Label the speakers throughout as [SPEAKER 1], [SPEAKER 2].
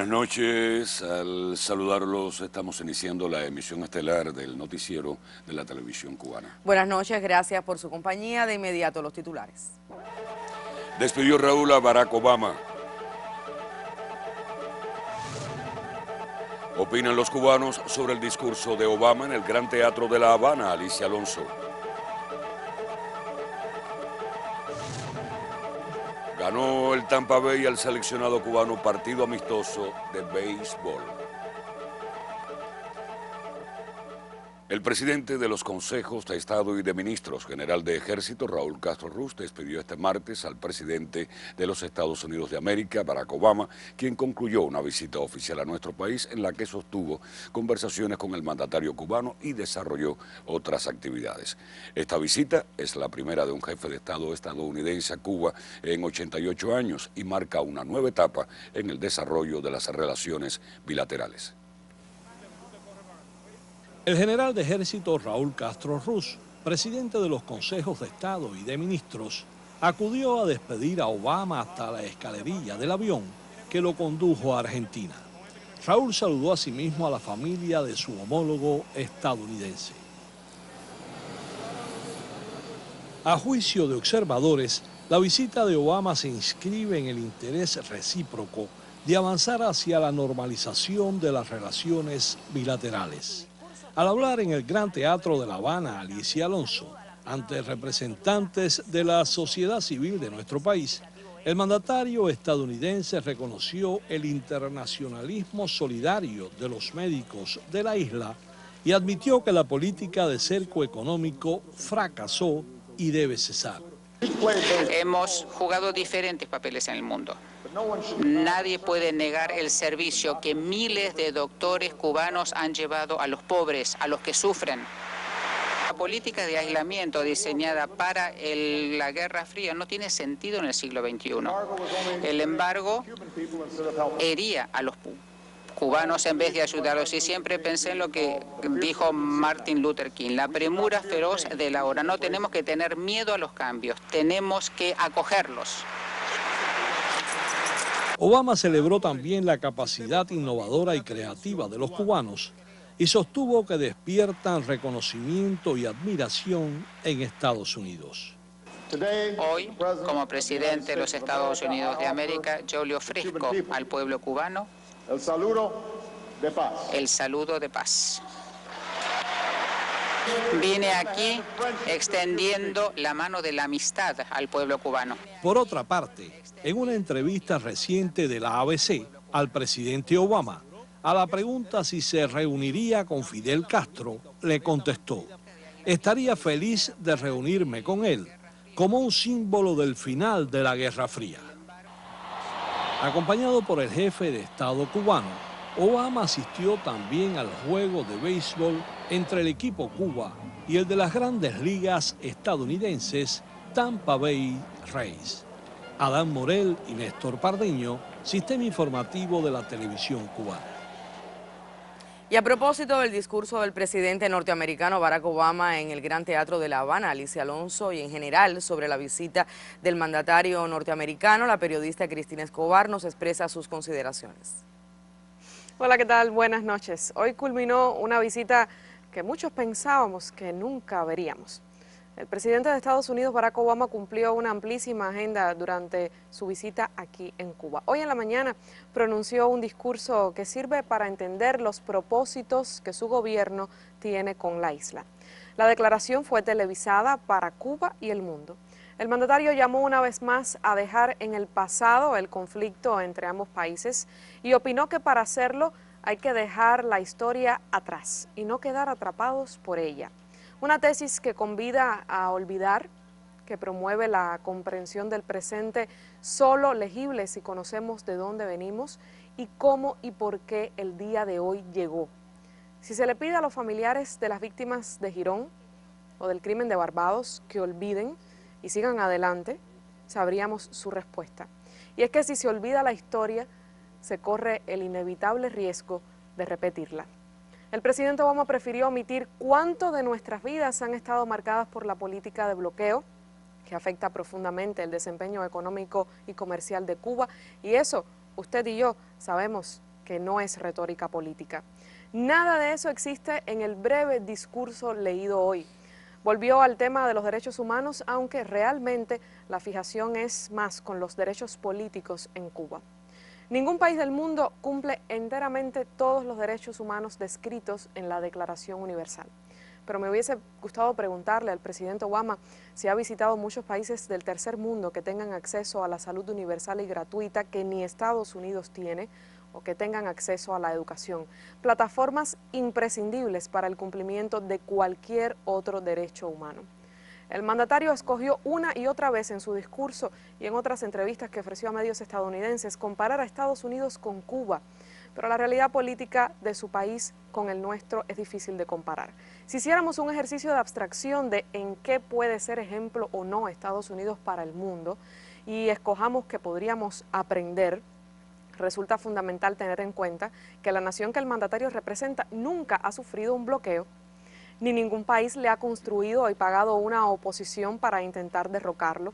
[SPEAKER 1] Buenas noches, al saludarlos estamos iniciando la emisión estelar del noticiero de la televisión cubana.
[SPEAKER 2] Buenas noches, gracias por su compañía. De inmediato los titulares.
[SPEAKER 1] Despidió Raúl a Barack Obama. Opinan los cubanos sobre el discurso de Obama en el Gran Teatro de La Habana, Alicia Alonso. Ganó el Tampa Bay al seleccionado cubano partido amistoso de béisbol. El presidente de los consejos de Estado y de Ministros, general de Ejército, Raúl Castro Ruz, despidió este martes al presidente de los Estados Unidos de América, Barack Obama, quien concluyó una visita oficial a nuestro país en la que sostuvo conversaciones con el mandatario cubano y desarrolló otras actividades. Esta visita es la primera de un jefe de Estado estadounidense a Cuba en 88 años y marca una nueva etapa en el desarrollo de las relaciones bilaterales.
[SPEAKER 3] El general de Ejército Raúl Castro Ruz, presidente de los consejos de Estado y de Ministros, acudió a despedir a Obama hasta la escalerilla del avión que lo condujo a Argentina. Raúl saludó asimismo a la familia de su homólogo estadounidense. A juicio de observadores, la visita de Obama se inscribe en el interés recíproco de avanzar hacia la normalización de las relaciones bilaterales. Al hablar en el Gran Teatro de La Habana, Alicia Alonso, ante representantes de la sociedad civil de nuestro país, el mandatario estadounidense reconoció el internacionalismo solidario de los médicos de la isla y admitió que la política de cerco económico fracasó y debe cesar.
[SPEAKER 4] Hemos jugado diferentes papeles en el mundo. Nadie puede negar el servicio que miles de doctores cubanos han llevado a los pobres, a los que sufren. La política de aislamiento diseñada para la Guerra Fría no tiene sentido en el siglo XXI. El embargo hería a los cubanos en vez de ayudarlos. Y siempre pensé en lo que dijo Martin Luther King, la premura feroz de la hora. No tenemos que tener miedo a los cambios, tenemos que acogerlos.
[SPEAKER 3] Obama celebró también la capacidad innovadora y creativa de los cubanos y sostuvo que despiertan reconocimiento y admiración en Estados Unidos.
[SPEAKER 4] Hoy, como presidente de los Estados Unidos de América, yo le ofrezco al pueblo cubano el saludo de paz. El saludo de paz. Vine aquí extendiendo la mano de la amistad al pueblo cubano.
[SPEAKER 3] Por otra parte, en una entrevista reciente de la ABC al presidente Obama, a la pregunta si se reuniría con Fidel Castro, le contestó: estaría feliz de reunirme con él, como un símbolo del final de la Guerra Fría. Acompañado por el jefe de Estado cubano, Obama asistió también al juego de béisbol entre el equipo Cuba y el de las grandes ligas estadounidenses Tampa Bay Rays. Adán Morel y Néstor Pardeño, Sistema Informativo de la Televisión Cubana.
[SPEAKER 2] Y a propósito del discurso del presidente norteamericano Barack Obama en el Gran Teatro de La Habana, Alicia Alonso, y en general sobre la visita del mandatario norteamericano, la periodista Cristina Escobar nos expresa sus consideraciones.
[SPEAKER 5] Hola, ¿qué tal? Buenas noches. Hoy culminó una visita que muchos pensábamos que nunca veríamos. El presidente de Estados Unidos, Barack Obama, cumplió una amplísima agenda durante su visita aquí en Cuba. Hoy en la mañana pronunció un discurso que sirve para entender los propósitos que su gobierno tiene con la isla. La declaración fue televisada para Cuba y el mundo. El mandatario llamó una vez más a dejar en el pasado el conflicto entre ambos países y opinó que para hacerlo hay que dejar la historia atrás y no quedar atrapados por ella. Una tesis que convida a olvidar, que promueve la comprensión del presente solo legible si conocemos de dónde venimos y cómo y por qué el día de hoy llegó. Si se le pide a los familiares de las víctimas de Girón o del crimen de Barbados que olviden y sigan adelante, sabríamos su respuesta. Y es que si se olvida la historia, se corre el inevitable riesgo de repetirla. El presidente Obama prefirió omitir cuánto de nuestras vidas han estado marcadas por la política de bloqueo, que afecta profundamente el desempeño económico y comercial de Cuba, y eso usted y yo sabemos que no es retórica política. Nada de eso existe en el breve discurso leído hoy. Volvió al tema de los derechos humanos, aunque realmente la fijación es más con los derechos políticos en Cuba. Ningún país del mundo cumple enteramente todos los derechos humanos descritos en la Declaración Universal. Pero me hubiese gustado preguntarle al presidente Obama si ha visitado muchos países del tercer mundo que tengan acceso a la salud universal y gratuita que ni Estados Unidos tiene, o que tengan acceso a la educación, plataformas imprescindibles para el cumplimiento de cualquier otro derecho humano. El mandatario escogió una y otra vez en su discurso y en otras entrevistas que ofreció a medios estadounidenses comparar a Estados Unidos con Cuba, pero la realidad política de su país con el nuestro es difícil de comparar. Si hiciéramos un ejercicio de abstracción de en qué puede ser ejemplo o no Estados Unidos para el mundo y escojamos que podríamos aprender, resulta fundamental tener en cuenta que la nación que el mandatario representa nunca ha sufrido un bloqueo, ni ningún país le ha construido y pagado una oposición para intentar derrocarlo,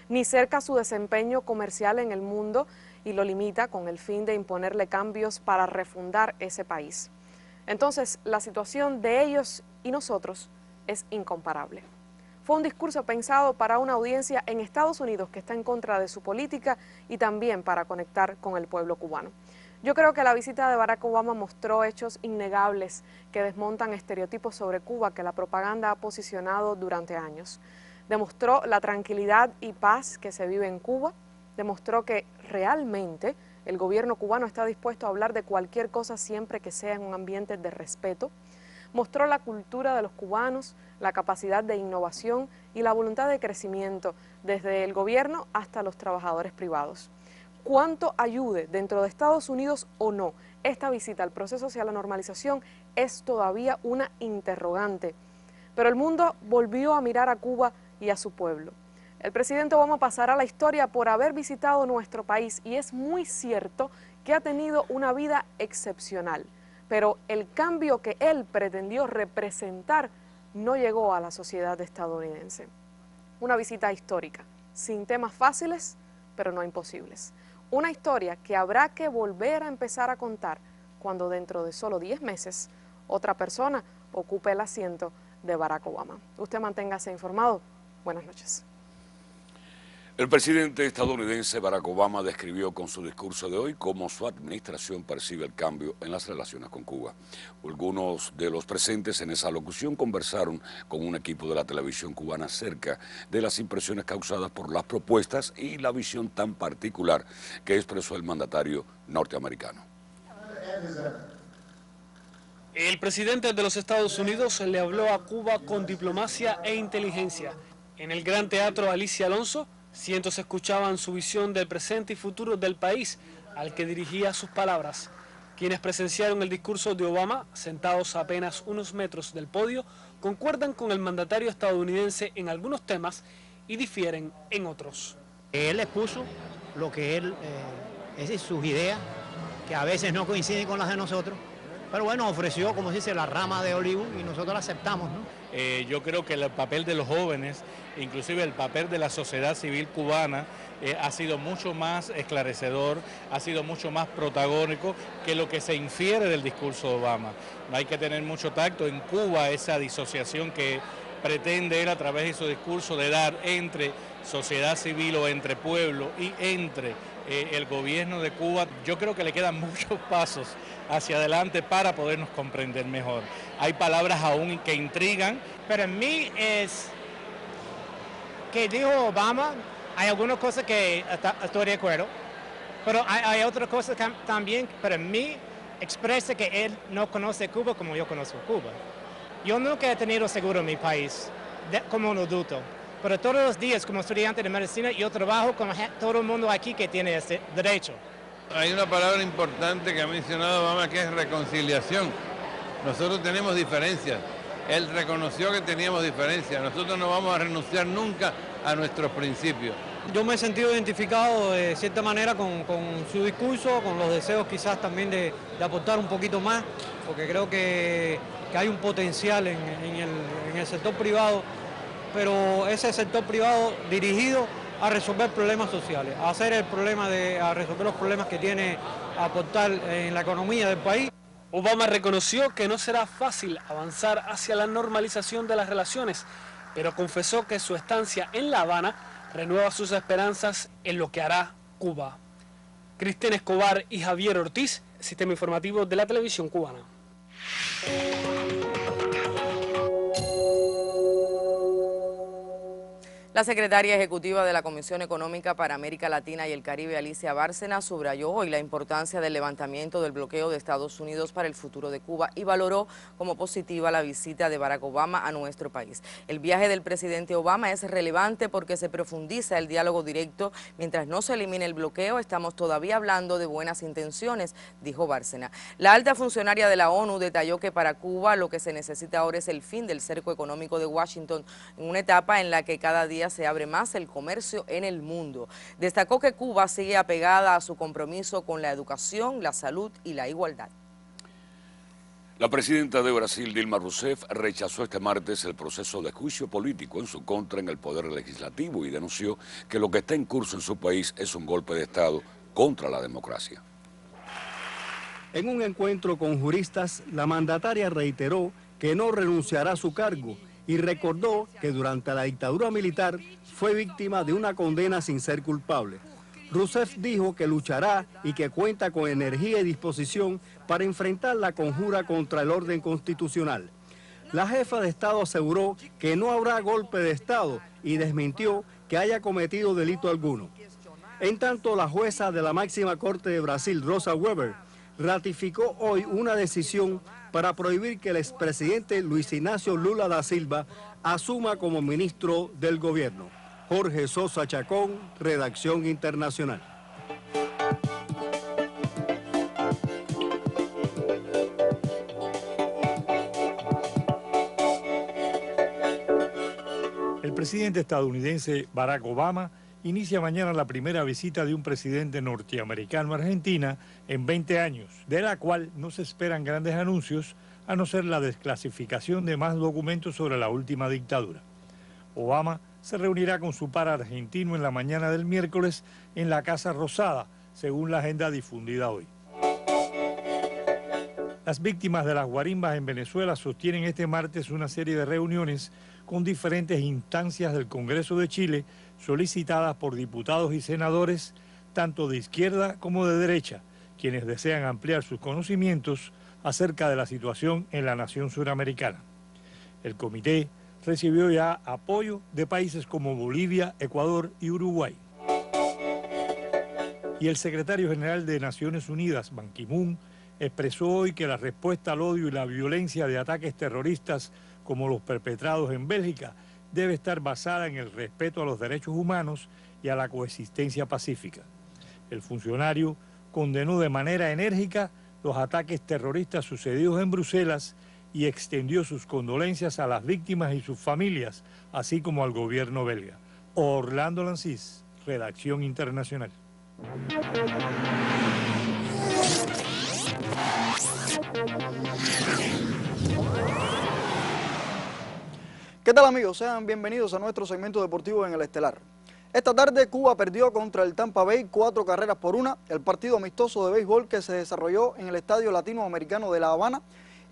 [SPEAKER 5] ni cerca su desempeño comercial en el mundo y lo limita con el fin de imponerle cambios para refundar ese país. Entonces, la situación de ellos y nosotros es incomparable. Fue un discurso pensado para una audiencia en Estados Unidos que está en contra de su política y también para conectar con el pueblo cubano. Yo creo que la visita de Barack Obama mostró hechos innegables que desmontan estereotipos sobre Cuba que la propaganda ha posicionado durante años. Demostró la tranquilidad y paz que se vive en Cuba, demostró que realmente el gobierno cubano está dispuesto a hablar de cualquier cosa siempre que sea en un ambiente de respeto. Mostró la cultura de los cubanos, la capacidad de innovación y la voluntad de crecimiento desde el gobierno hasta los trabajadores privados. Cuánto ayude dentro de Estados Unidos o no esta visita al proceso hacia la normalización es todavía una interrogante. Pero el mundo volvió a mirar a Cuba y a su pueblo. El presidente Obama pasará a la historia por haber visitado nuestro país y es muy cierto que ha tenido una vida excepcional. Pero el cambio que él pretendió representar no llegó a la sociedad estadounidense. Una visita histórica, sin temas fáciles, pero no imposibles. Una historia que habrá que volver a empezar a contar cuando dentro de solo 10 meses otra persona ocupe el asiento de Barack Obama. Usted manténgase informado. Buenas noches.
[SPEAKER 1] El presidente estadounidense Barack Obama describió con su discurso de hoy cómo su administración percibe el cambio en las relaciones con Cuba. Algunos de los presentes en esa locución conversaron con un equipo de la televisión cubana acerca de las impresiones causadas por las propuestas y la visión tan particular que expresó el mandatario norteamericano.
[SPEAKER 6] El presidente de los Estados Unidos le habló a Cuba con diplomacia e inteligencia. En el Gran Teatro Alicia Alonso, cientos escuchaban su visión del presente y futuro del país al que dirigía sus palabras. Quienes presenciaron el discurso de Obama, sentados a apenas unos metros del podio, concuerdan con el mandatario estadounidense en algunos temas y difieren en otros.
[SPEAKER 7] Él expuso lo que es sus ideas, que a veces no coinciden con las de nosotros, pero bueno, ofreció, como se dice, la rama de Hollywood y nosotros la aceptamos, ¿no?
[SPEAKER 8] Yo creo que el papel de los jóvenes, inclusive el papel de la sociedad civil cubana, ha sido mucho más esclarecedor, ha sido mucho más protagónico que lo que se infiere del discurso de Obama. No hay que tener mucho tacto en Cuba, esa disociación que pretende él a través de su discurso de dar entre sociedad civil o entre pueblo y entre el gobierno de Cuba. Yo creo que le quedan muchos pasos hacia adelante para podernos comprender mejor. Hay palabras aún que intrigan.
[SPEAKER 7] Pero en mí es que dijo Obama, hay algunas cosas que estoy de acuerdo, pero hay otras cosas también, pero en mí expresa que él no conoce Cuba como yo conozco Cuba. Yo nunca he tenido seguro en mi país, como un adulto, pero todos los días como estudiante de medicina yo trabajo con todo el mundo aquí que tiene ese derecho.
[SPEAKER 9] Hay una palabra importante que ha mencionado Obama que es reconciliación. Nosotros tenemos diferencias. Él reconoció que teníamos diferencias. Nosotros no vamos a renunciar nunca a nuestros principios.
[SPEAKER 10] Yo me he sentido identificado de cierta manera con su discurso, con los deseos quizás también de aportar un poquito más, porque creo que hay un potencial en el sector privado, pero ese sector privado dirigido a resolver problemas sociales, a resolver los problemas que tiene a aportar en la economía del país.
[SPEAKER 6] Obama reconoció que no será fácil avanzar hacia la normalización de las relaciones, pero confesó que su estancia en La Habana renueva sus esperanzas en lo que hará Cuba. Cristina Escobar y Javier Ortiz, Sistema Informativo de la Televisión Cubana.
[SPEAKER 2] La secretaria ejecutiva de la Comisión Económica para América Latina y el Caribe, Alicia Bárcena, subrayó hoy la importancia del levantamiento del bloqueo de Estados Unidos para el futuro de Cuba y valoró como positiva la visita de Barack Obama a nuestro país. El viaje del presidente Obama es relevante porque se profundiza el diálogo directo. Mientras no se elimine el bloqueo, estamos todavía hablando de buenas intenciones, dijo Bárcena. La alta funcionaria de la ONU detalló que para Cuba lo que se necesita ahora es el fin del cerco económico de Washington, en una etapa en la que cada día se abre más el comercio en el mundo. Destacó que Cuba sigue apegada a su compromiso con la educación, la salud y la igualdad.
[SPEAKER 1] La presidenta de Brasil, Dilma Rousseff, rechazó este martes el proceso de juicio político en su contra en el Poder Legislativo y denunció que lo que está en curso en su país es un golpe de Estado contra la democracia.
[SPEAKER 11] En un encuentro con juristas, la mandataria reiteró que no renunciará a su cargo y recordó que durante la dictadura militar fue víctima de una condena sin ser culpable. Rousseff dijo que luchará y que cuenta con energía y disposición para enfrentar la conjura contra el orden constitucional. La jefa de Estado aseguró que no habrá golpe de Estado y desmintió que haya cometido delito alguno. En tanto, la jueza de la máxima corte de Brasil, Rosa Weber, ratificó hoy una decisión para prohibir que el expresidente Luis Ignacio Lula da Silva asuma como ministro del gobierno. Jorge Sosa Chacón, Redacción Internacional.
[SPEAKER 12] El presidente estadounidense Barack Obama inicia mañana la primera visita de un presidente norteamericano a Argentina en 20 años, de la cual no se esperan grandes anuncios, a no ser la desclasificación de más documentos sobre la última dictadura. Obama se reunirá con su par argentino en la mañana del miércoles en la Casa Rosada, según la agenda difundida hoy. Las víctimas de las guarimbas en Venezuela sostienen este martes una serie de reuniones con diferentes instancias del Congreso de Chile solicitadas por diputados y senadores, tanto de izquierda como de derecha, quienes desean ampliar sus conocimientos acerca de la situación en la nación suramericana. El comité recibió ya apoyo de países como Bolivia, Ecuador y Uruguay. Y el secretario general de Naciones Unidas, Ban Ki-moon, expresó hoy que la respuesta al odio y la violencia de ataques terroristas como los perpetrados en Bélgica debe estar basada en el respeto a los derechos humanos y a la coexistencia pacífica. El funcionario condenó de manera enérgica los ataques terroristas sucedidos en Bruselas y extendió sus condolencias a las víctimas y sus familias, así como al gobierno belga. Orlando Lancís, Redacción Internacional.
[SPEAKER 13] ¿Qué tal, amigos? Sean bienvenidos a nuestro segmento deportivo en el Estelar. Esta tarde Cuba perdió contra el Tampa Bay 4-1, el partido amistoso de béisbol que se desarrolló en el Estadio Latinoamericano de La Habana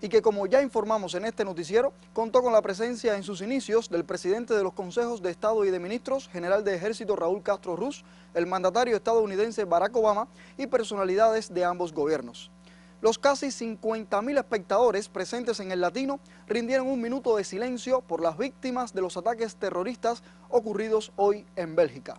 [SPEAKER 13] y que, como ya informamos en este noticiero, contó con la presencia en sus inicios del presidente de los Consejos de Estado y de Ministros, general de Ejército Raúl Castro Ruz, el mandatario estadounidense Barack Obama y personalidades de ambos gobiernos. Los casi 50.000 espectadores presentes en el Latino rindieron un minuto de silencio por las víctimas de los ataques terroristas ocurridos hoy en Bélgica.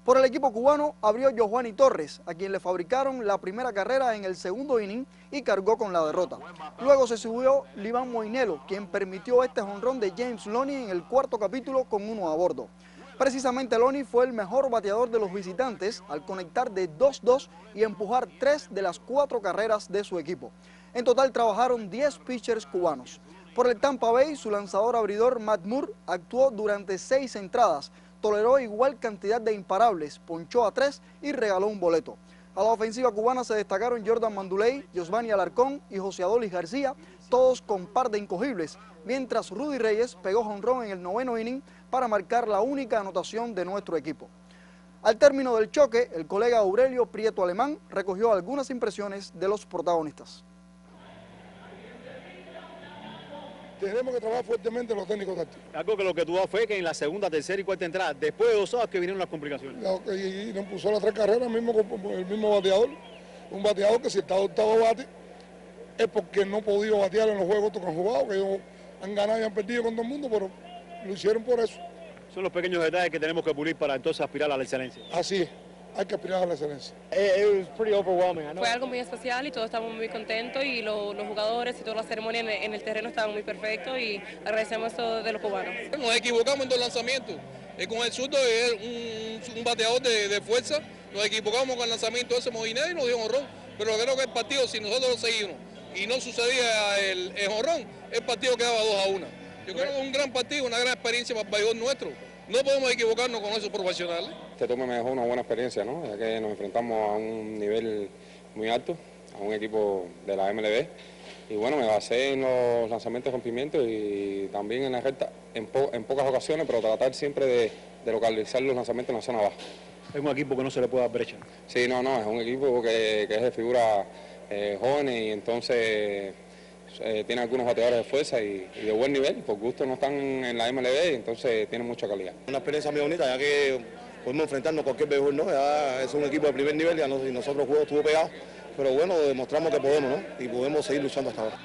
[SPEAKER 13] Por el equipo cubano abrió Yohani Torres, a quien le fabricaron la primera carrera en el segundo inning y cargó con la derrota. Luego se subió Liván Moinelo, quien permitió este jonrón de James Loney en el cuarto capítulo con 1 a bordo. Precisamente Loney fue el mejor bateador de los visitantes al conectar de 2-2 y empujar 3 de las 4 carreras de su equipo. En total trabajaron 10 pitchers cubanos. Por el Tampa Bay, su lanzador abridor Matt Moore actuó durante 6 entradas, toleró igual cantidad de imparables, ponchó a 3 y regaló un boleto. A la ofensiva cubana se destacaron Jordan Manduley, Josvani Alarcón y José Adolis García, todos con par de incogibles, mientras Rudy Reyes pegó jonrón en el 9º inning para marcar la única anotación de nuestro equipo. Al término del choque, el colega Aurelio Prieto Alemán recogió algunas impresiones de los protagonistas.
[SPEAKER 14] Tenemos que trabajar fuertemente los técnicos tácticos.
[SPEAKER 15] Algo que lo que tuvo fue que en la segunda, tercera y cuarta entrada, después de 2 horas que vinieron las complicaciones.
[SPEAKER 14] Y nos puso las 3 carreras mismo con el mismo bateador. Un bateador que si está octavo bate es porque no ha podido batear en los juegos que han jugado, que ellos han ganado y han perdido con todo el mundo, pero lo hicieron por eso.
[SPEAKER 15] Son los pequeños detalles que tenemos que pulir para entonces aspirar a la excelencia.
[SPEAKER 14] Así es, hay que aspirar a la excelencia.
[SPEAKER 16] Fue algo muy especial y todos estamos muy contentos y los jugadores y toda la ceremonia en el terreno estaban muy perfectos y agradecemos esto de los cubanos.
[SPEAKER 17] Nos equivocamos en 2 lanzamientos. Con el zurdo es un bateador de fuerza, nos equivocamos con el lanzamiento ese Mojiné y nos dio jonrón. Pero creo que el partido, si nosotros lo seguimos y no sucedía el jonrón, el partido quedaba 2-1. Yo creo que es un gran partido, una gran experiencia para el béisbol nuestro. No podemos equivocarnos con esos profesionales.
[SPEAKER 18] Este tome me dejó una buena experiencia, ¿no? Ya que nos enfrentamos a un nivel muy alto, a un equipo de la MLB. Y bueno, me basé en los lanzamientos con pimiento y también en la recta, en pocas ocasiones, pero tratar siempre de localizar los lanzamientos en la zona baja.
[SPEAKER 15] Es un equipo que no se le puede dar brecha.
[SPEAKER 18] Sí, no, es un equipo que es de figuras jóvenes y entonces tiene algunos bateadores de fuerza y de buen nivel. Por gusto no están en la MLB y entonces tienen mucha calidad.
[SPEAKER 15] Una experiencia muy bonita, ya que podemos enfrentarnos a cualquier béisbol, ¿no? Ya es un equipo de primer nivel y nosotros el juego estuvo pegado. Pero bueno, demostramos que podemos, ¿no? Y podemos seguir luchando hasta ahora.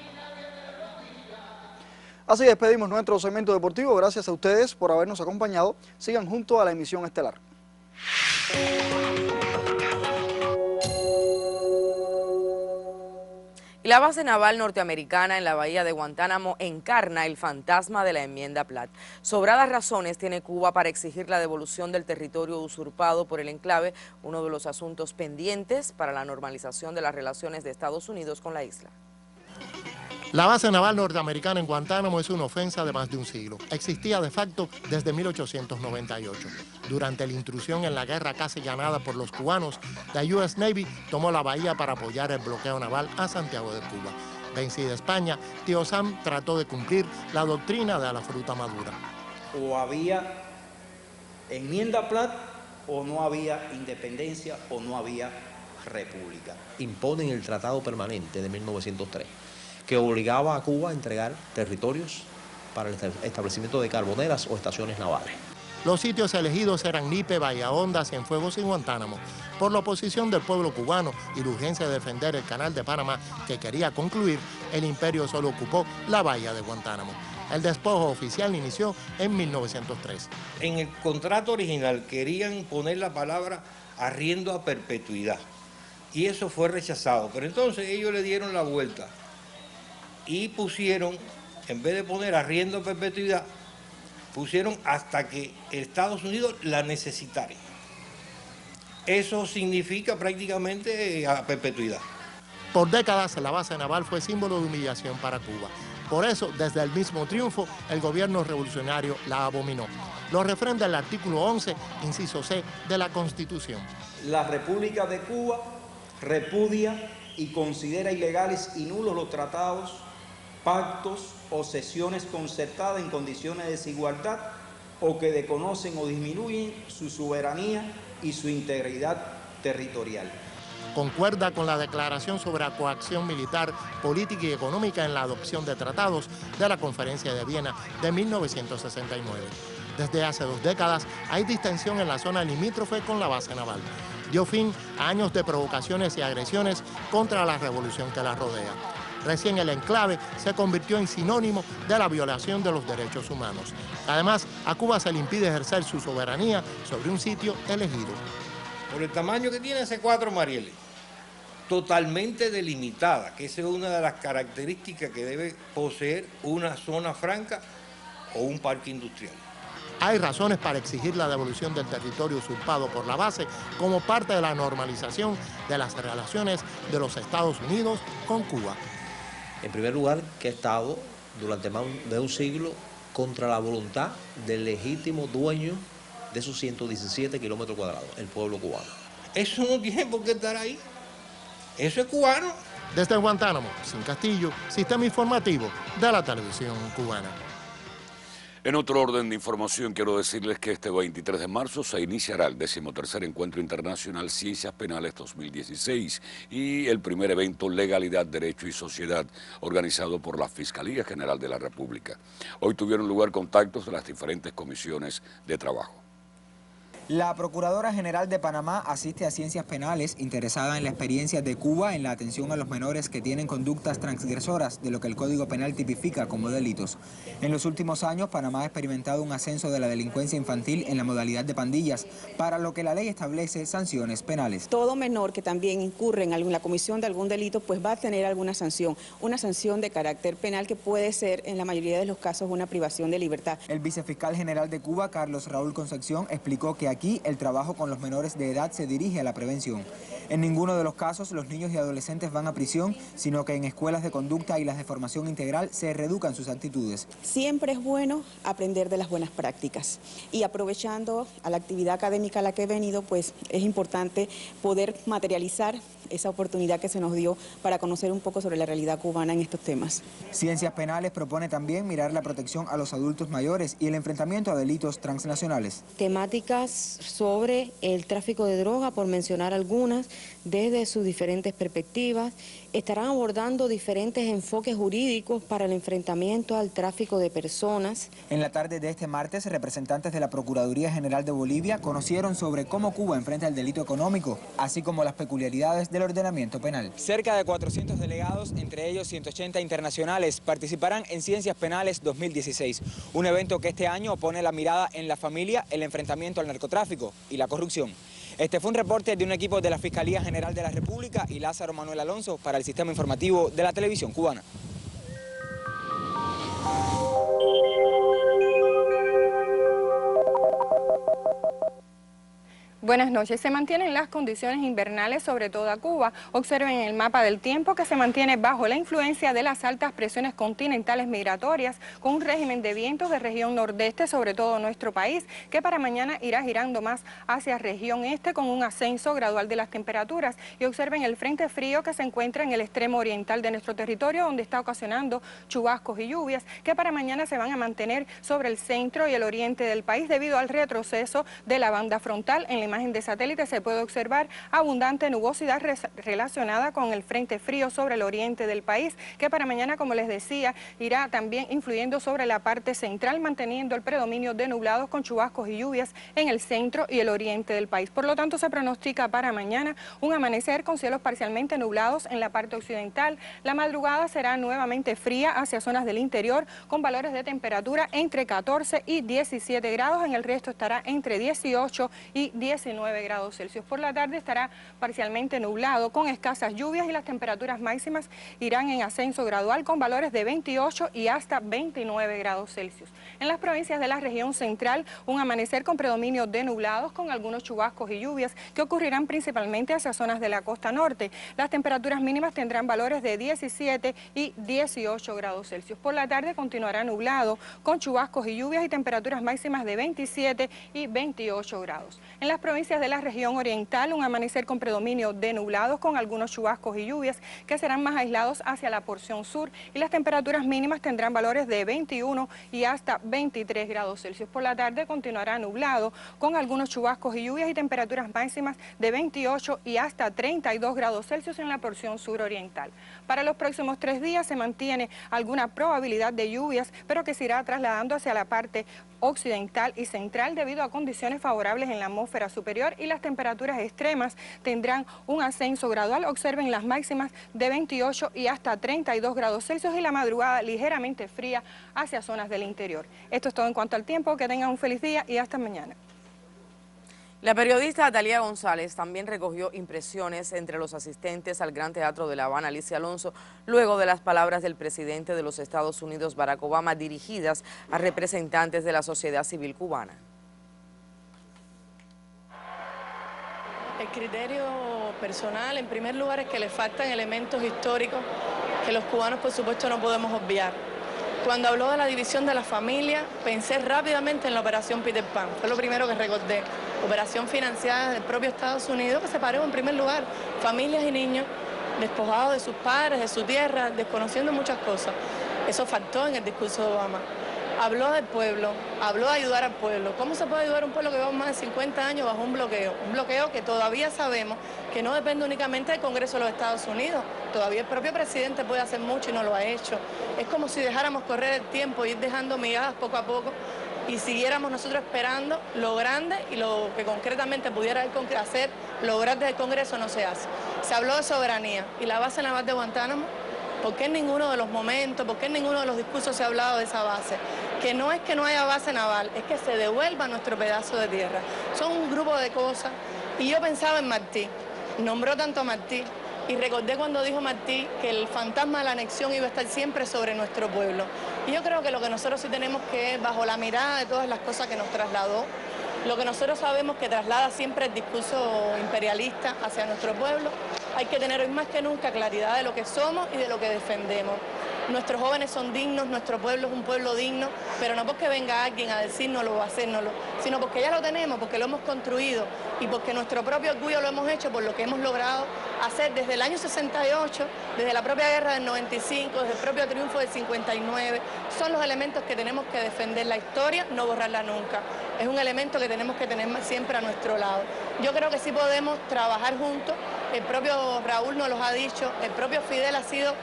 [SPEAKER 13] Así despedimos nuestro segmento deportivo. Gracias a ustedes por habernos acompañado. Sigan junto a la emisión estelar.
[SPEAKER 2] Y la base naval norteamericana en la bahía de Guantánamo encarna el fantasma de la enmienda Platt. Sobradas razones tiene Cuba para exigir la devolución del territorio usurpado por el enclave, uno de los asuntos pendientes para la normalización de las relaciones de Estados Unidos con la isla.
[SPEAKER 19] La base naval norteamericana en Guantánamo es una ofensa de más de un siglo. Existía de facto desde 1898. Durante la intrusión en la guerra casi ganada por los cubanos, la US Navy tomó la bahía para apoyar el bloqueo naval a Santiago de Cuba. Vencida España, Tío Sam trató de cumplir la doctrina de la fruta madura.
[SPEAKER 20] O había enmienda Platt o no había independencia o no había república.
[SPEAKER 21] Imponen el Tratado Permanente de 1903. Que obligaba a Cuba a entregar territorios para el establecimiento de carboneras o estaciones navales.
[SPEAKER 19] Los sitios elegidos eran Nipe, Bahía Honda, Cienfuegos y Guantánamo. Por la oposición del pueblo cubano y la urgencia de defender el canal de Panamá, que quería concluir, el imperio solo ocupó la bahía de Guantánamo. El despojo oficial inició en 1903.
[SPEAKER 22] En el contrato original querían poner la palabra arriendo a perpetuidad y eso fue rechazado, pero entonces ellos le dieron la vuelta y pusieron, en vez de poner arriendo a perpetuidad, pusieron hasta que Estados Unidos la necesitara. Eso significa prácticamente a perpetuidad.
[SPEAKER 19] Por décadas la base naval fue símbolo de humillación para Cuba. Por eso, desde el mismo triunfo, el gobierno revolucionario la abominó. Lo refrenda el artículo 11, inciso C, de la Constitución.
[SPEAKER 20] La República de Cuba repudia y considera ilegales y nulos los tratados, pactos o sesiones concertadas en condiciones de desigualdad o que desconocen o disminuyen su soberanía y su integridad territorial.
[SPEAKER 19] Concuerda con la declaración sobre la coacción militar, política y económica en la adopción de tratados de la Conferencia de Viena de 1969. Desde hace 2 décadas hay distensión en la zona limítrofe con la base naval. Dio fin a años de provocaciones y agresiones contra la revolución que la rodea. Recién el enclave se convirtió en sinónimo de la violación de los derechos humanos. Además, a Cuba se le impide ejercer su soberanía sobre un sitio elegido.
[SPEAKER 22] Por el tamaño que tiene ese 4 Marieles, totalmente delimitada, que esa es una de las características que debe poseer una zona franca o un parque industrial.
[SPEAKER 19] Hay razones para exigir la devolución del territorio usurpado por la base como parte de la normalización de las relaciones de los Estados Unidos con Cuba.
[SPEAKER 21] En primer lugar, que ha estado durante más de un siglo contra la voluntad del legítimo dueño de esos 117 kilómetros cuadrados, el pueblo cubano.
[SPEAKER 22] Eso no tiene por qué estar ahí. Eso es cubano.
[SPEAKER 19] Desde Guantánamo, Sin Castillo, Sistema Informativo de la Televisión Cubana.
[SPEAKER 1] En otro orden de información, quiero decirles que este 23 de marzo se iniciará el 13º Encuentro Internacional Ciencias Penales 2016 y el primer evento Legalidad, Derecho y Sociedad, organizado por la Fiscalía General de la República. Hoy tuvieron lugar contactos de las diferentes comisiones de trabajo.
[SPEAKER 3] La Procuradora General de Panamá asiste a Ciencias Penales, interesada en la experiencia de Cuba en la atención a los menores que tienen conductas transgresoras de lo que el Código Penal tipifica como delitos. En los últimos años, Panamá ha experimentado un ascenso de la delincuencia infantil en la modalidad de pandillas, para lo que la ley establece sanciones penales.
[SPEAKER 4] Todo menor que también incurre en la comisión de algún delito, pues va a tener alguna sanción, una sanción de carácter penal que puede ser, en la mayoría de los casos, una privación de libertad.
[SPEAKER 3] El vicefiscal general de Cuba, Carlos Raúl Concepción, explicó que aquí el trabajo con los menores de edad se dirige a la prevención. En ninguno de los casos los niños y adolescentes van a prisión, sino que en escuelas de conducta y las de formación integral se reeducan sus actitudes.
[SPEAKER 4] Siempre es bueno aprender de las buenas prácticas y aprovechando a la actividad académica a la que he venido, pues es importante poder materializar esa oportunidad que se nos dio para conocer un poco sobre la realidad cubana en estos temas.
[SPEAKER 3] Ciencias Penales propone también mirar la protección a los adultos mayores y el enfrentamiento a delitos transnacionales.
[SPEAKER 23] Temáticas sobre el tráfico de droga, por mencionar algunas, desde sus diferentes perspectivas. Estarán abordando diferentes enfoques jurídicos para el enfrentamiento al tráfico de personas.
[SPEAKER 3] En la tarde de este martes, representantes de la Procuraduría General de Bolivia conocieron sobre cómo Cuba enfrenta el delito económico, así como las peculiaridades del ordenamiento penal. Cerca de 400 delegados, entre ellos 180 internacionales, participarán en Ciencias Penales 2016, un evento que este año pone la mirada en la familia, el enfrentamiento al narcotráfico y la corrupción. Este fue un reporte de un equipo de la Fiscalía General de la República y Lázaro Manuel Alonso para el Sistema Informativo de la Televisión Cubana.
[SPEAKER 24] Buenas noches. Se mantienen las condiciones invernales sobre toda Cuba. Observen en el mapa del tiempo que se mantiene bajo la influencia de las altas presiones continentales migratorias, con un régimen de vientos de región nordeste sobre todo nuestro país, que para mañana irá girando más hacia región este con un ascenso gradual de las temperaturas. Y observen el frente frío que se encuentra en el extremo oriental de nuestro territorio, donde está ocasionando chubascos y lluvias, que para mañana se van a mantener sobre el centro y el oriente del país debido al retroceso de la banda frontal. En la imagen de satélite se puede observar abundante nubosidad relacionada con el frente frío sobre el oriente del país, que para mañana, como les decía, irá también influyendo sobre la parte central, manteniendo el predominio de nublados con chubascos y lluvias en el centro y el oriente del país. Por lo tanto, se pronostica para mañana un amanecer con cielos parcialmente nublados en la parte occidental. La madrugada será nuevamente fría hacia zonas del interior, con valores de temperatura entre 14 y 17 grados. En el resto estará entre 18 y 19 grados Celsius. Por la tarde estará parcialmente nublado con escasas lluvias y las temperaturas máximas irán en ascenso gradual con valores de 28 y hasta 29 grados Celsius. En las provincias de la región central, un amanecer con predominio de nublados con algunos chubascos y lluvias que ocurrirán principalmente hacia zonas de la costa norte. Las temperaturas mínimas tendrán valores de 17 y 18 grados Celsius. Por la tarde continuará nublado con chubascos y lluvias y temperaturas máximas de 27 y 28 grados. En las provincias de la región oriental, un amanecer con predominio de nublados con algunos chubascos y lluvias que serán más aislados hacia la porción sur y las temperaturas mínimas tendrán valores de 21 y hasta 23 grados Celsius. Por la tarde continuará nublado con algunos chubascos y lluvias y temperaturas máximas de 28 y hasta 32 grados Celsius en la porción suroriental. Para los próximos 3 días se mantiene alguna probabilidad de lluvias, pero que se irá trasladando hacia la parte occidental y central debido a condiciones favorables en la atmósfera superior, y las temperaturas extremas tendrán un ascenso gradual. Observen las máximas de 28 y hasta 32 grados Celsius y la madrugada ligeramente fría hacia zonas del interior. Esto es todo en cuanto al tiempo. Que tengan un feliz día y hasta mañana.
[SPEAKER 2] La periodista Talía González también recogió impresiones entre los asistentes al Gran Teatro de La Habana, Alicia Alonso, luego de las palabras del presidente de los Estados Unidos, Barack Obama, dirigidas a representantes de la sociedad civil cubana.
[SPEAKER 25] El criterio personal, en primer lugar, es que le faltan elementos históricos que los cubanos, por supuesto, no podemos obviar. Cuando habló de la división de la familia, pensé rápidamente en la operación Peter Pan. Fue lo primero que recordé. Operación financiada del propio Estados Unidos que separó en primer lugar familias y niños despojados de sus padres, de su tierra, desconociendo muchas cosas. Eso faltó en el discurso de Obama. Habló del pueblo, habló de ayudar al pueblo. ¿Cómo se puede ayudar a un pueblo que lleva más de 50 años bajo un bloqueo? Un bloqueo que todavía sabemos que no depende únicamente del Congreso de los Estados Unidos. Todavía el propio presidente puede hacer mucho y no lo ha hecho. Es como si dejáramos correr el tiempo, ir dejando migajas poco a poco y siguiéramos nosotros esperando lo grande y lo que concretamente pudiera hacer, lo grande del Congreso no se hace. Se habló de soberanía y la base naval de Guantánamo. ¿Por qué en ninguno de los momentos, por qué en ninguno de los discursos se ha hablado de esa base? Que no es que no haya base naval, es que se devuelva nuestro pedazo de tierra. Son un grupo de cosas. Y yo pensaba en Martí, nombró tanto a Martí, y recordé cuando dijo Martí que el fantasma de la anexión iba a estar siempre sobre nuestro pueblo. Y yo creo que lo que nosotros sí tenemos que, bajo la mirada de todas las cosas que nos trasladó, lo que nosotros sabemos que traslada siempre el discurso imperialista hacia nuestro pueblo, hay que tener hoy más que nunca claridad de lo que somos y de lo que defendemos. Nuestros jóvenes son dignos, nuestro pueblo es un pueblo digno, pero no porque venga alguien a decírnoslo o a hacérnoslo, sino porque ya lo tenemos, porque lo hemos construido y porque nuestro propio orgullo lo hemos hecho por lo que hemos logrado hacer desde el año 68, desde la propia guerra del 95, desde el propio triunfo del 59. Son los elementos que tenemos que defender la historia, no borrarla nunca. Es un elemento que tenemos que tener siempre a nuestro lado. Yo creo que sí podemos trabajar juntos. El propio Raúl nos lo ha dicho, el propio Fidel ha sido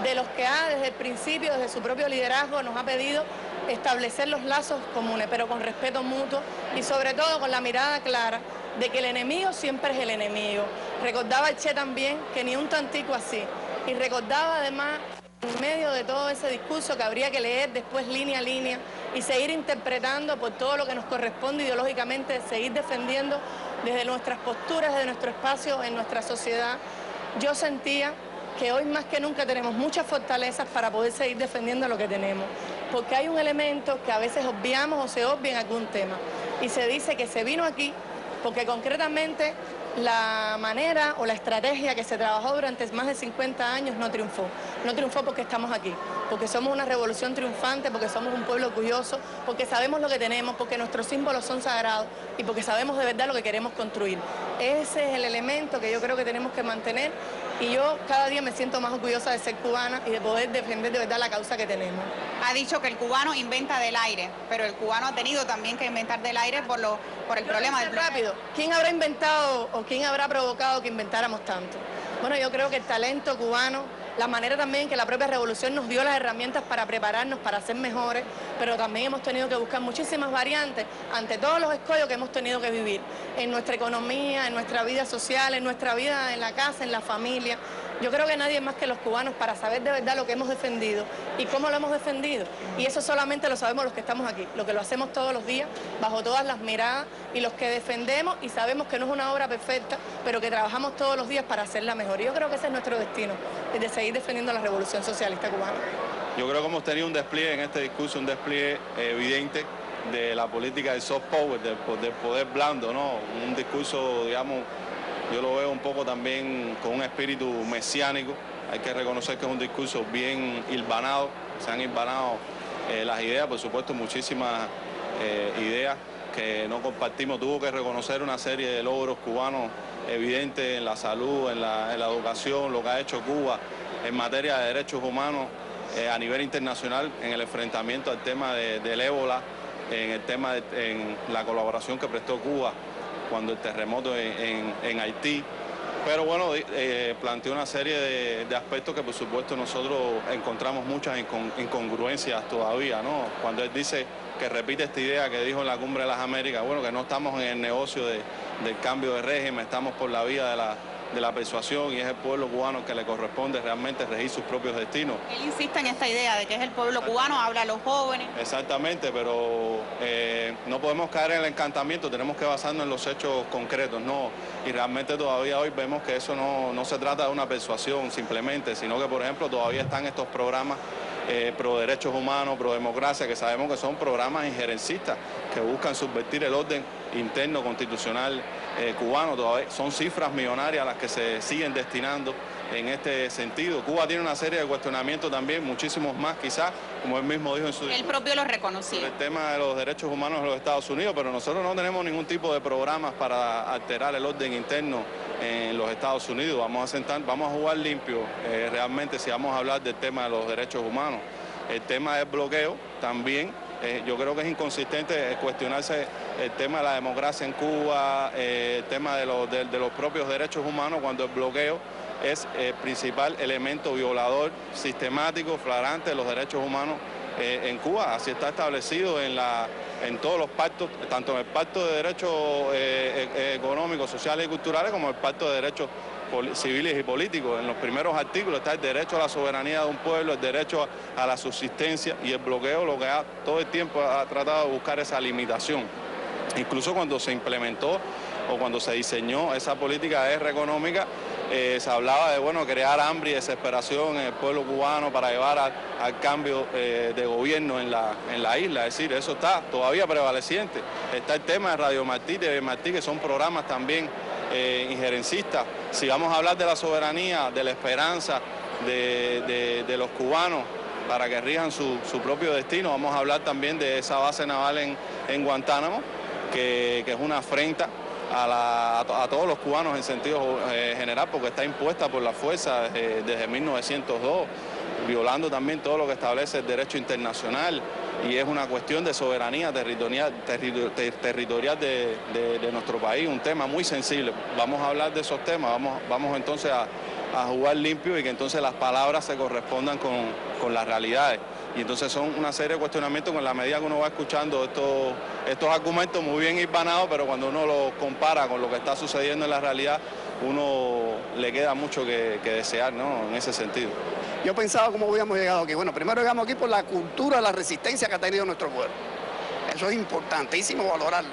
[SPEAKER 25] de los que desde el principio, desde su propio liderazgo, nos ha pedido establecer los lazos comunes, pero con respeto mutuo y sobre todo con la mirada clara de que el enemigo siempre es el enemigo. Recordaba el Che también que ni un tantico así. Y recordaba además, en medio de todo ese discurso, que habría que leer después línea a línea y seguir interpretando por todo lo que nos corresponde ideológicamente, seguir defendiendo desde nuestras posturas, desde nuestro espacio en nuestra sociedad. Yo sentía que hoy más que nunca tenemos muchas fortalezas para poder seguir defendiendo lo que tenemos, porque hay un elemento que a veces obviamos o se obvia en algún tema, y se dice que se vino aquí porque concretamente la manera o la estrategia que se trabajó durante más de 50 años no triunfó. No triunfó porque estamos aquí, porque somos una revolución triunfante, porque somos un pueblo orgulloso, porque sabemos lo que tenemos, porque nuestros símbolos son sagrados y porque sabemos de verdad lo que queremos construir. Ese es el elemento que yo creo que tenemos que mantener y yo cada día me siento más orgullosa de ser cubana y de poder defender de verdad la causa que tenemos.
[SPEAKER 5] Ha dicho que el cubano inventa del aire, pero el cubano ha tenido también que inventar del aire por el problema del
[SPEAKER 25] rápido. ¿Quién habrá inventado o quién habrá provocado que inventáramos tanto? Bueno, yo creo que el talento cubano, la manera también que la propia revolución nos dio las herramientas para prepararnos, para ser mejores, pero también hemos tenido que buscar muchísimas variantes ante todos los escollos que hemos tenido que vivir en nuestra economía, en nuestra vida social, en nuestra vida en la casa, en la familia. Yo creo que nadie más que los cubanos para saber de verdad lo que hemos defendido y cómo lo hemos defendido. Y eso solamente lo sabemos los que estamos aquí, los que lo hacemos todos los días, bajo todas las miradas, y los que defendemos y sabemos que no es una obra perfecta, pero que trabajamos todos los días para hacerla mejor. Y yo creo que ese es nuestro destino, el de seguir defendiendo la revolución socialista cubana.
[SPEAKER 7] Yo creo que hemos tenido un despliegue en este discurso, un despliegue evidente de la política del soft power, del poder blando, ¿no? Un discurso, digamos, yo lo veo un poco también con un espíritu mesiánico. Hay que reconocer que es un discurso bien hilvanado, se han hilvanado las ideas, por supuesto muchísimas ideas que no compartimos. Tuvo que reconocer una serie de logros cubanos evidentes en la salud, en la educación, lo que ha hecho Cuba en materia de derechos humanos a nivel internacional, en el enfrentamiento al tema del ébola, en la colaboración que prestó Cuba cuando el terremoto en Haití. Pero bueno, planteó una serie de aspectos que por supuesto nosotros encontramos muchas incongruencias todavía, ¿no? Cuando él dice que repite esta idea que dijo en la Cumbre de las Américas, bueno, que no estamos en el negocio del cambio de régimen, estamos por la vía de la persuasión y es el pueblo cubano el que le corresponde realmente regir sus propios destinos.
[SPEAKER 5] Él insiste en esta idea de que es el pueblo cubano, habla a los jóvenes.
[SPEAKER 7] Exactamente, pero no podemos caer en el encantamiento, tenemos que basarnos en los hechos concretos, ¿no? Y realmente todavía hoy vemos que eso no se trata de una persuasión simplemente, sino que por ejemplo todavía están estos programas pro derechos humanos, pro democracia, que sabemos que son programas injerencistas que buscan subvertir el orden interno constitucional cubano. Todavía son cifras millonarias las que se siguen destinando en este sentido. Cuba tiene una serie de cuestionamientos también, muchísimos más quizás, como él mismo dijo en su
[SPEAKER 5] discurso. Él propio lo reconoció.
[SPEAKER 7] El tema de los derechos humanos en los Estados Unidos, pero nosotros no tenemos ningún tipo de programas para alterar el orden interno en los Estados Unidos. Vamos a jugar limpio realmente si vamos a hablar del tema de los derechos humanos. El tema del bloqueo también. Yo creo que es inconsistente cuestionarse el tema de la democracia en Cuba, el tema de los propios derechos humanos, cuando el bloqueo es el principal elemento violador sistemático, flagrante de los derechos humanos en Cuba. Así está establecido en todos los pactos, tanto en el Pacto de Derechos Económicos, Sociales y Culturales como el Pacto de Derechos Civiles y Políticos. En los primeros artículos está el derecho a la soberanía de un pueblo, el derecho a la subsistencia, y el bloqueo lo que todo el tiempo ha tratado de buscar esa limitación. Incluso cuando se implementó o cuando se diseñó esa política de guerra económica, se hablaba de crear hambre y desesperación en el pueblo cubano para llevar al cambio de gobierno en la isla. Es decir, eso está todavía prevaleciente. Está el tema de Radio Martí, TV Martí, que son programas también injerencistas. Si vamos a hablar de la soberanía, de la esperanza de los cubanos para que rijan su propio destino, vamos a hablar también de esa base naval en Guantánamo, que es una afrenta a todos los cubanos en sentido general, porque está impuesta por la fuerza desde 1902, violando también todo lo que establece el derecho internacional, y es una cuestión de soberanía territorial de nuestro país, un tema muy sensible. Vamos a hablar de esos temas, vamos entonces a jugar limpio y que entonces las palabras se correspondan con las realidades. Y entonces son una serie de cuestionamientos con la medida que uno va escuchando estos argumentos muy bien hilvanados, pero cuando uno los compara con lo que está sucediendo en la realidad, uno le queda mucho que desear, ¿no?, en ese sentido.
[SPEAKER 6] Yo pensaba cómo habíamos llegado aquí. Bueno, primero llegamos aquí por la cultura, la resistencia que ha tenido nuestro pueblo. Eso es importantísimo valorarlo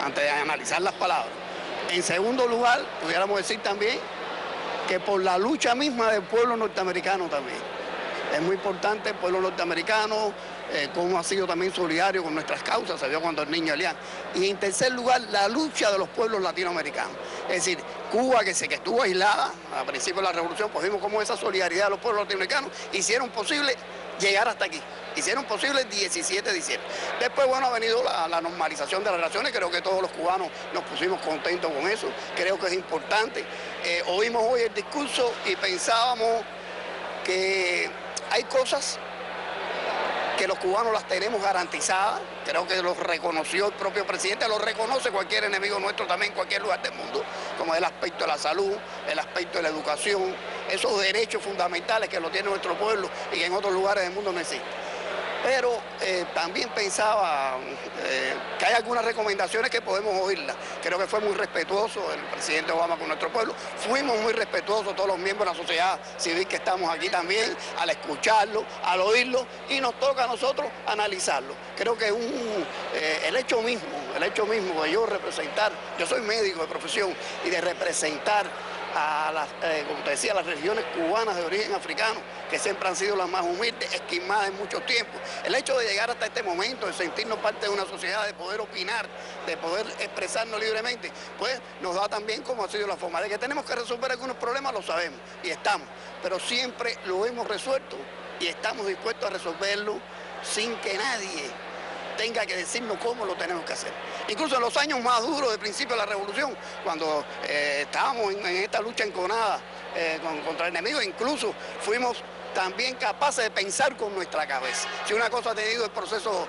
[SPEAKER 6] antes de analizar las palabras. En segundo lugar, pudiéramos decir también que por la lucha misma del pueblo norteamericano también. Es muy importante el pueblo norteamericano, cómo ha sido también solidario con nuestras causas, se vio cuando el niño Elian. Y en tercer lugar, la lucha de los pueblos latinoamericanos. Es decir, Cuba, que estuvo aislada a principios de la revolución, pues vimos cómo esa solidaridad de los pueblos latinoamericanos hicieron posible llegar hasta aquí. Hicieron posible el 17 de diciembre. Después, bueno, ha venido la normalización de las relaciones. Creo que todos los cubanos nos pusimos contentos con eso. Creo que es importante. Oímos hoy el discurso y pensábamos que hay cosas que los cubanos las tenemos garantizadas, creo que lo reconoció el propio presidente, lo reconoce cualquier enemigo nuestro también en cualquier lugar del mundo, como el aspecto de la salud, el aspecto de la educación, esos derechos fundamentales que lo tiene nuestro pueblo y que en otros lugares del mundo no existen. Pero también pensaba que hay algunas recomendaciones que podemos oírlas. Creo que fue muy respetuoso el presidente Obama con nuestro pueblo. Fuimos muy respetuosos todos los miembros de la sociedad civil que estamos aquí también, al escucharlo, al oírlo, y nos toca a nosotros analizarlo. Creo que el hecho mismo de yo representar, yo soy médico de profesión, y de representar como te decía, las regiones cubanas de origen africano, que siempre han sido las más humildes, esquimadas en mucho tiempo. El hecho de llegar hasta este momento, de sentirnos parte de una sociedad, de poder opinar, de poder expresarnos libremente, pues nos da también como ha sido la forma. De que tenemos que resolver algunos problemas, lo sabemos y estamos, pero siempre lo hemos resuelto y estamos dispuestos a resolverlo sin que nadie tenga que decirnos cómo lo tenemos que hacer. Incluso en los años más duros del principio de la revolución, cuando estábamos en esta lucha enconada contra el enemigo, incluso fuimos también capaces de pensar con nuestra cabeza. Si una cosa ha tenido el proceso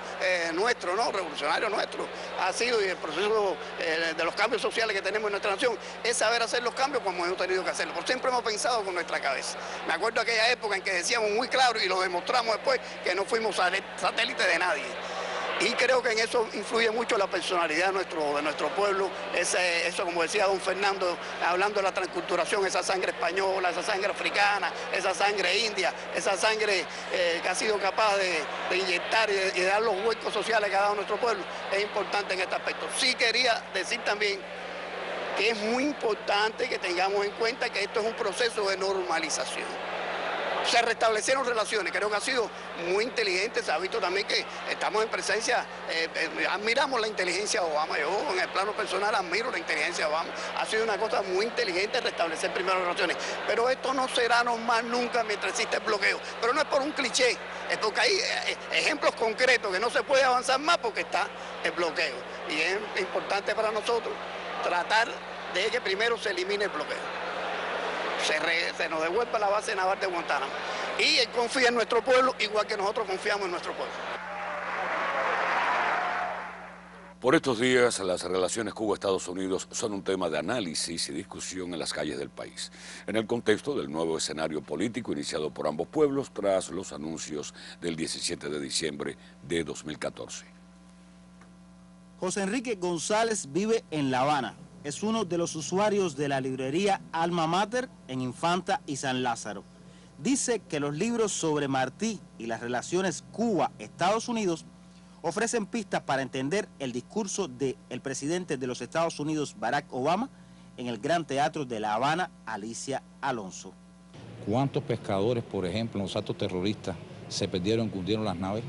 [SPEAKER 6] nuestro, ¿no?, revolucionario nuestro, ha sido, y el proceso de los cambios sociales que tenemos en nuestra nación, es saber hacer los cambios como hemos tenido que hacerlo. Por siempre hemos pensado con nuestra cabeza. Me acuerdo de aquella época en que decíamos muy claro, y lo demostramos después, que no fuimos satélites de nadie. Y creo que en eso influye mucho la personalidad de nuestro pueblo, eso, como decía don Fernando, hablando de la transculturación, esa sangre española, esa sangre africana, esa sangre india, esa sangre que ha sido capaz de inyectar y de dar los huecos sociales que ha dado nuestro pueblo, es importante en este aspecto. Sí quería decir también que es muy importante que tengamos en cuenta que esto es un proceso de normalización. Se restablecieron relaciones, creo que ha sido muy inteligente, se ha visto también que estamos en presencia, admiramos la inteligencia de Obama, yo en el plano personal admiro la inteligencia de Obama, ha sido una cosa muy inteligente restablecer primero relaciones, pero esto no será normal nunca mientras exista el bloqueo, pero no es por un cliché, es porque hay ejemplos concretos que no se puede avanzar más porque está el bloqueo, y es importante para nosotros tratar de que primero se elimine el bloqueo. Se nos devuelva la base naval de Guantánamo. Y él confía en nuestro pueblo, igual que nosotros confiamos en nuestro pueblo.
[SPEAKER 1] Por estos días, las relaciones Cuba-Estados Unidos son un tema de análisis y discusión en las calles del país, en el contexto del nuevo escenario político iniciado por ambos pueblos tras los anuncios del 17 de diciembre de 2014.
[SPEAKER 8] José Enrique González vive en La Habana. Es uno de los usuarios de la librería Alma Mater en Infanta y San Lázaro. Dice que los libros sobre Martí y las relaciones Cuba-Estados Unidos ofrecen pistas para entender el discurso del presidente de los Estados Unidos, Barack Obama, en el Gran Teatro de La Habana, Alicia Alonso.
[SPEAKER 9] ¿Cuántos pescadores, por ejemplo, en los actos terroristas se perdieron, hundieron las naves?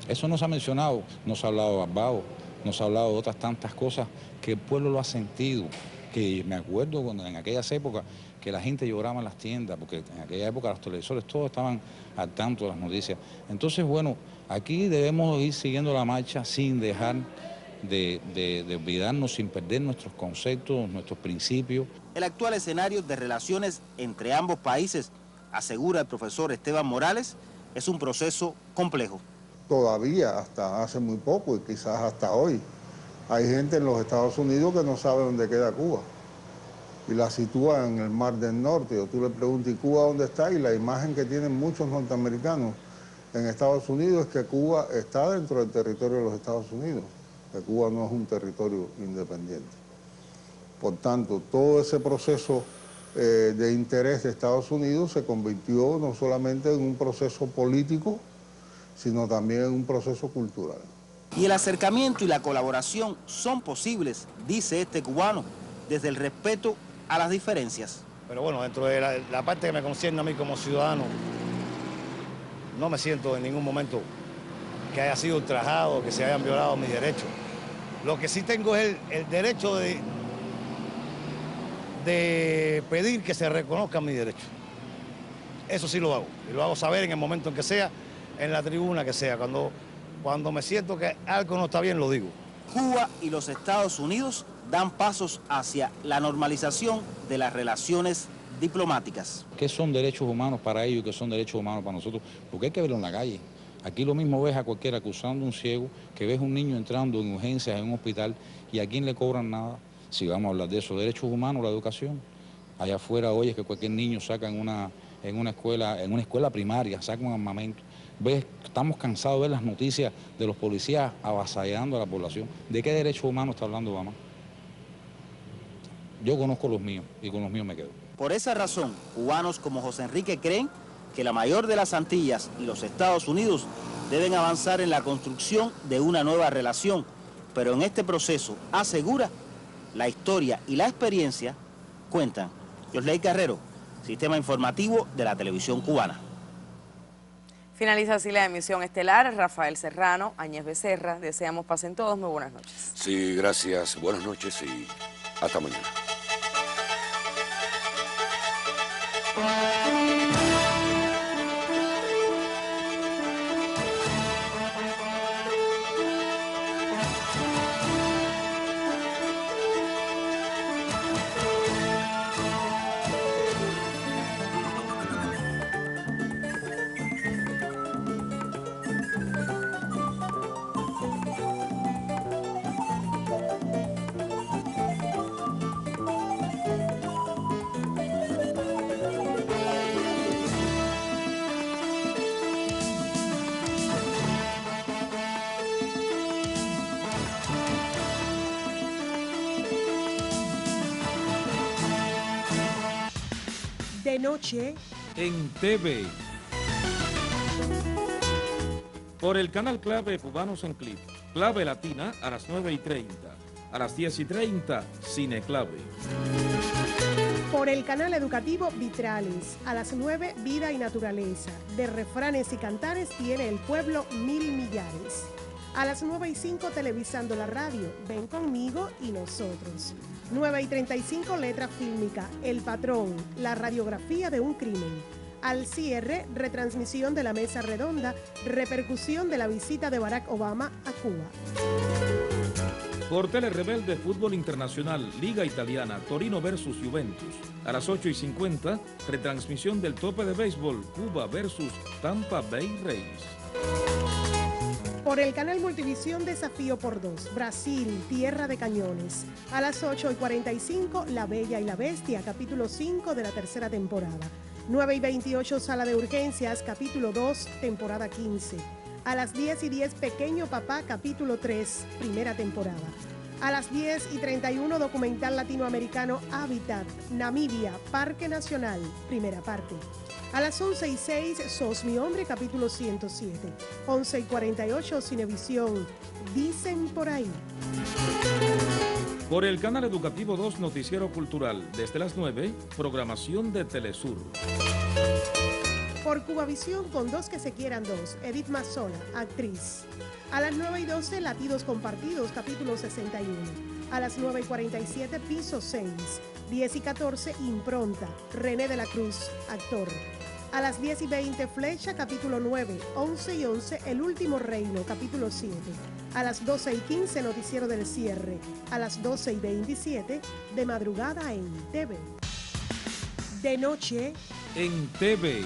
[SPEAKER 9] Eso no se ha mencionado, no se ha hablado de Barbado, no se ha hablado de otras tantas cosas que el pueblo lo ha sentido, que me acuerdo cuando en aquellas épocas que la gente lloraba en las tiendas, porque en aquella época los televisores todos estaban al tanto de las noticias. Entonces, bueno, aquí debemos ir siguiendo la marcha sin dejar de olvidarnos, sin perder nuestros conceptos, nuestros principios.
[SPEAKER 8] El actual escenario de relaciones entre ambos países, asegura el profesor Esteban Morales, es un proceso complejo.
[SPEAKER 10] Todavía, hasta hace muy poco y quizás hasta hoy, hay gente en los Estados Unidos que no sabe dónde queda Cuba y la sitúa en el Mar del Norte. O tú le preguntas, ¿y Cuba dónde está? Y la imagen que tienen muchos norteamericanos en Estados Unidos es que Cuba está dentro del territorio de los Estados Unidos, que Cuba no es un territorio independiente. Por tanto, todo ese proceso de interés de Estados Unidos se convirtió no solamente en un proceso político, sino también en un proceso cultural.
[SPEAKER 8] Y el acercamiento y la colaboración son posibles, dice este cubano, desde el respeto a las diferencias.
[SPEAKER 11] Pero bueno, dentro de la parte que me concierne a mí como ciudadano, no me siento en ningún momento que haya sido ultrajado, que se hayan violado mis derechos. Lo que sí tengo es el derecho de pedir que se reconozcan mis derechos. Eso sí lo hago, y lo hago saber en el momento en que sea, en la tribuna que sea. Cuando me siento que algo no está bien, lo digo.
[SPEAKER 8] Cuba y los Estados Unidos dan pasos hacia la normalización de las relaciones diplomáticas.
[SPEAKER 9] ¿Qué son derechos humanos para ellos y qué son derechos humanos para nosotros? Porque hay que verlo en la calle. Aquí lo mismo ves a cualquiera acusando a un ciego, que ves a un niño entrando en urgencias en un hospital y a quién le cobran nada. Si vamos a hablar de eso, derechos humanos, la educación. Allá afuera oyes que cualquier niño saca en una escuela primaria, saca un armamento. Estamos cansados de ver las noticias de los policías avasallando a la población. ¿De qué derechos humanos está hablando Obama? Yo conozco los míos y con los míos me quedo.
[SPEAKER 8] Por esa razón, cubanos como José Enrique creen que la mayor de las Antillas y los Estados Unidos deben avanzar en la construcción de una nueva relación, pero en este proceso, asegura, la historia y la experiencia cuentan. Yosley Carrero, Sistema Informativo de la Televisión Cubana.
[SPEAKER 2] Finaliza así la emisión estelar. Rafael Serrano, Áñez Becerra, deseamos pasen todos muy buenas noches.
[SPEAKER 1] Sí, gracias, buenas noches y hasta mañana.
[SPEAKER 12] De noche
[SPEAKER 26] en TV. Por el canal Clave Cubanos en Clip. Clave Latina a las 9:30. A las 10:30, Cine Clave.
[SPEAKER 12] Por el canal educativo Vitrales, a las 9, Vida y Naturaleza. De refranes y cantares tiene el pueblo 1000 millares. A las 9:05, Televisando la Radio, Ven conmigo y nosotros. 9:35, Letra Fílmica, El Patrón, la radiografía de un crimen. Al cierre, retransmisión de la mesa redonda, repercusión de la visita de Barack Obama a Cuba.
[SPEAKER 26] Por Telerebelde Fútbol Internacional, Liga Italiana, Torino versus Juventus. A las 8:50, retransmisión del tope de béisbol, Cuba versus Tampa Bay Rays.
[SPEAKER 12] Por el canal Multivisión, Desafío por 2, Brasil, Tierra de Cañones. A las 8:45, La Bella y la Bestia, capítulo 5 de la tercera temporada. 9:28, Sala de Urgencias, capítulo 2, temporada 15. A las 10:10, Pequeño Papá, capítulo 3, primera temporada. A las 10:31, documental latinoamericano Hábitat, Namibia, Parque Nacional, primera parte. A las 11:06, Sos mi hombre, capítulo 107. 11:48, Cinevisión, Dicen por ahí.
[SPEAKER 26] Por el canal educativo 2, Noticiero Cultural. Desde las 9, programación de Telesur.
[SPEAKER 12] Por Cubavisión, Con dos que se quieran dos, Edith Mazzola, actriz. A las 9:12, Latidos Compartidos, capítulo 61. A las 9:47, Piso 6. 10:14, Impronta, René de la Cruz, actor. A las 10:20, Flecha, capítulo 9. 11:11, El último reino, capítulo 7. A las 12:15, Noticiero del cierre. A las 12:27, De madrugada en TV. De noche
[SPEAKER 26] en TV.